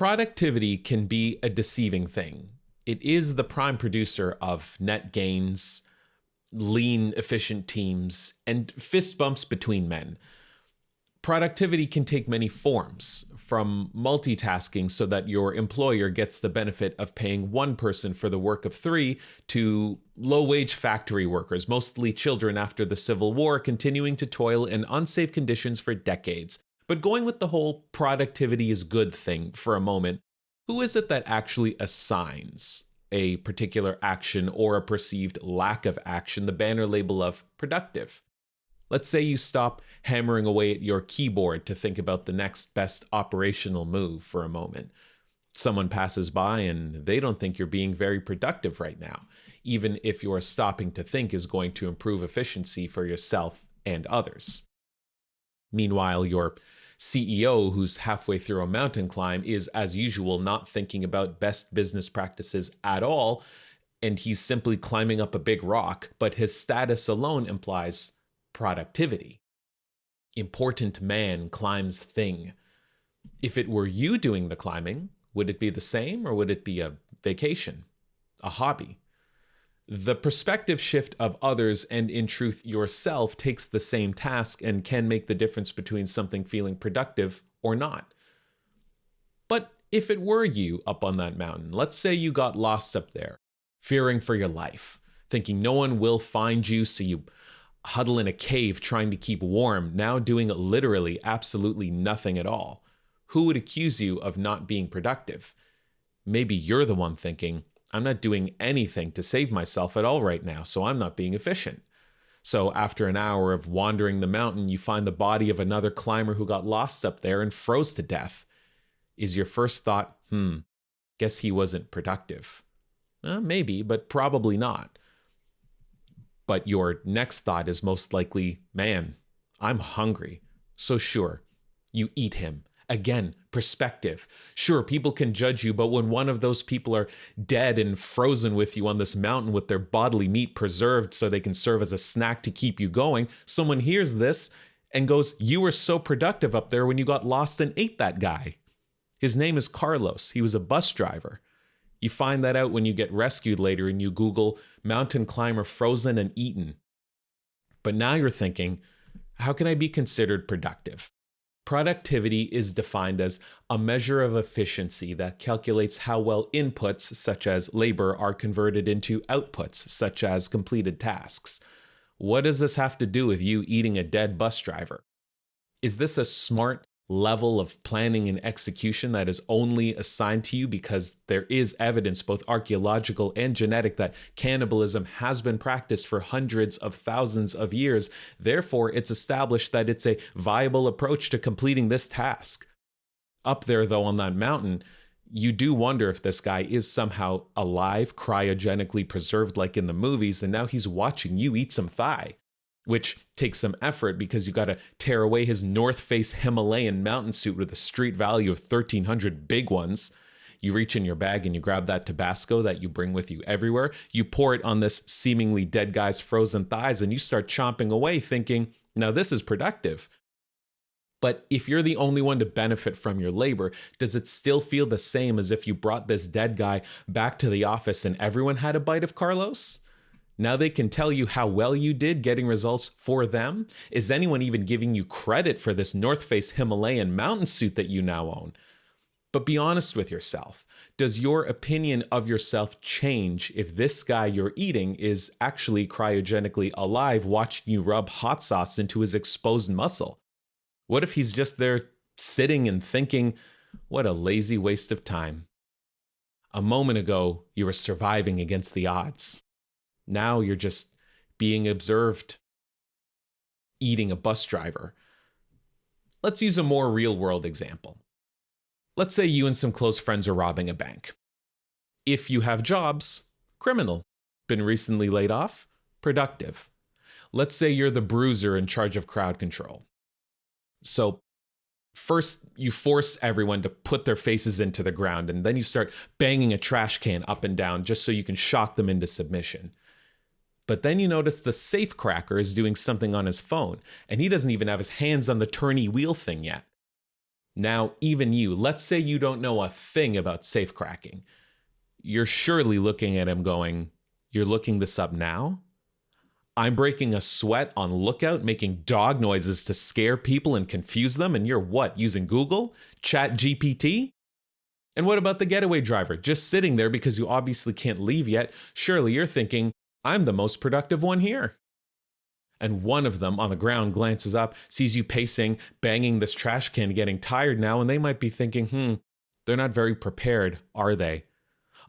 Productivity can be a deceiving thing. It is the prime producer of net gains, lean, efficient teams, and fist bumps between men. Productivity can take many forms, from multitasking so that your employer gets the benefit of paying one person for the work of three, to low-wage factory workers, mostly children after the Civil War, continuing to toil in unsafe conditions for decades. But going with the whole productivity is good thing for a moment, who is it that actually assigns a particular action or a perceived lack of action the banner label of productive? Let's say you stop hammering away at your keyboard to think about the next best operational move for a moment. Someone passes by and they don't think you're being very productive right now, even if your stopping to think is going to improve efficiency for yourself and others. Meanwhile, your CEO, who's halfway through a mountain climb, is, as usual, not thinking about best business practices at all, and he's simply climbing up a big rock, but his status alone implies productivity. Important man climbs thing. If it were you doing the climbing, would it be the same, or would it be a vacation, a hobby? The perspective shift of others, and in truth yourself, takes the same task and can make the difference between something feeling productive or not. But if it were you up on that mountain, let's say you got lost up there, fearing for your life, thinking no one will find you, so you huddle in a cave trying to keep warm, now doing literally absolutely nothing at all. Who would accuse you of not being productive? Maybe you're the one thinking, I'm not doing anything to save myself at all right now, so I'm not being efficient. So after an hour of wandering the mountain, you find the body of another climber who got lost up there and froze to death. Is your first thought, guess he wasn't productive? Maybe, but probably not. But your next thought is most likely, man, I'm hungry. So sure, you eat him. Again, perspective. Sure, people can judge you, but when one of those people are dead and frozen with you on this mountain with their bodily meat preserved so they can serve as a snack to keep you going, someone hears this and goes, you were so productive up there when you got lost and ate that guy. His name is Carlos. He was a bus driver. You find that out when you get rescued later and you Google mountain climber frozen and eaten. But now you're thinking, how can I be considered productive? Productivity is defined as a measure of efficiency that calculates how well inputs, such as labor, are converted into outputs, such as completed tasks. What does this have to do with you eating a dead bus driver? Is this a smart level of planning and execution that is only assigned to you because there is evidence, both archaeological and genetic, that cannibalism has been practiced for hundreds of thousands of years? Therefore, it's established that it's a viable approach to completing this task. Up there, though, on that mountain, you do wonder if this guy is somehow alive, cryogenically preserved like in the movies, and now he's watching you eat some thigh. Which takes some effort because you got to tear away his North Face Himalayan mountain suit with a street value of 1,300 big ones. You reach in your bag and you grab that Tabasco that you bring with you everywhere. You pour it on this seemingly dead guy's frozen thighs and you start chomping away thinking, now this is productive. But if you're the only one to benefit from your labor, does it still feel the same as if you brought this dead guy back to the office and everyone had a bite of Carlos? Now they can tell you how well you did getting results for them. Is anyone even giving you credit for this North Face Himalayan mountain suit that you now own? But be honest with yourself. Does your opinion of yourself change if this guy you're eating is actually cryogenically alive watching you rub hot sauce into his exposed muscle? What if he's just there sitting and thinking, what a lazy waste of time? A moment ago, you were surviving against the odds. Now you're just being observed, eating a bus driver. Let's use a more real-world example. Let's say you and some close friends are robbing a bank. If you have jobs, criminal. Been recently laid off, productive. Let's say you're the bruiser in charge of crowd control. So first, you force everyone to put their faces into the ground, and then you start banging a trash can up and down just so you can shock them into submission. But then you notice the safe cracker is doing something on his phone, and he doesn't even have his hands on the turny wheel thing yet. Now, even you, let's say you don't know a thing about safe cracking. You're surely looking at him going, "You're looking this up now? I'm breaking a sweat on lookout, making dog noises to scare people and confuse them, and you're what, using Google? Chat GPT? And what about the getaway driver, just sitting there because you obviously can't leave yet? Surely you're thinking, I'm the most productive one here." And one of them on the ground glances up, sees you pacing, banging this trash can, getting tired now, and they might be thinking, they're not very prepared, are they?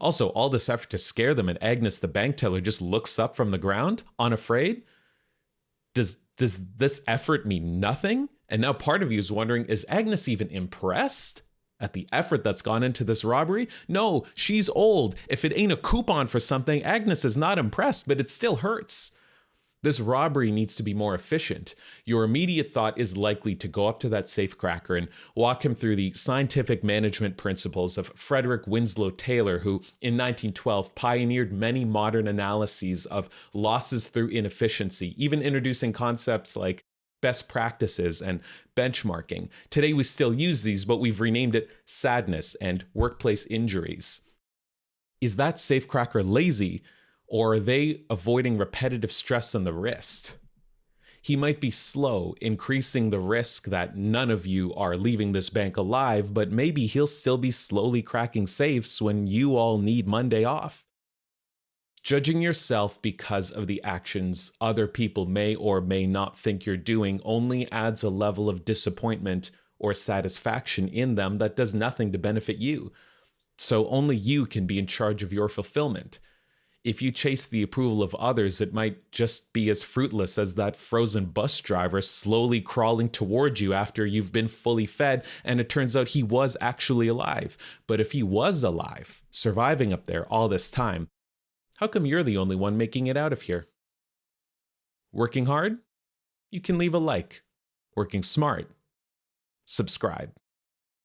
Also, all this effort to scare them, and Agnes, the bank teller, just looks up from the ground, unafraid. Does this effort mean nothing? And now part of you is wondering, is Agnes even impressed at the effort that's gone into this robbery? No, she's old. If it ain't a coupon for something, Agnes is not impressed, but it still hurts. This robbery needs to be more efficient. Your immediate thought is likely to go up to that safecracker and walk him through the scientific management principles of Frederick Winslow Taylor, who in 1912 pioneered many modern analyses of losses through inefficiency, even introducing concepts like best practices and benchmarking. Today we still use these, but we've renamed it sadness and workplace injuries. Is that safecracker lazy? Or are they avoiding repetitive stress on the wrist? He might be slow, increasing the risk that none of you are leaving this bank alive, but maybe he'll still be slowly cracking safes when you all need Monday off. Judging yourself because of the actions other people may or may not think you're doing only adds a level of disappointment or satisfaction in them that does nothing to benefit you. So only you can be in charge of your fulfillment. If you chase the approval of others, it might just be as fruitless as that frozen bus driver slowly crawling towards you after you've been fully fed, and it turns out he was actually alive. But if he was alive, surviving up there all this time, how come you're the only one making it out of here? Working hard? You can leave a like. Working smart? Subscribe.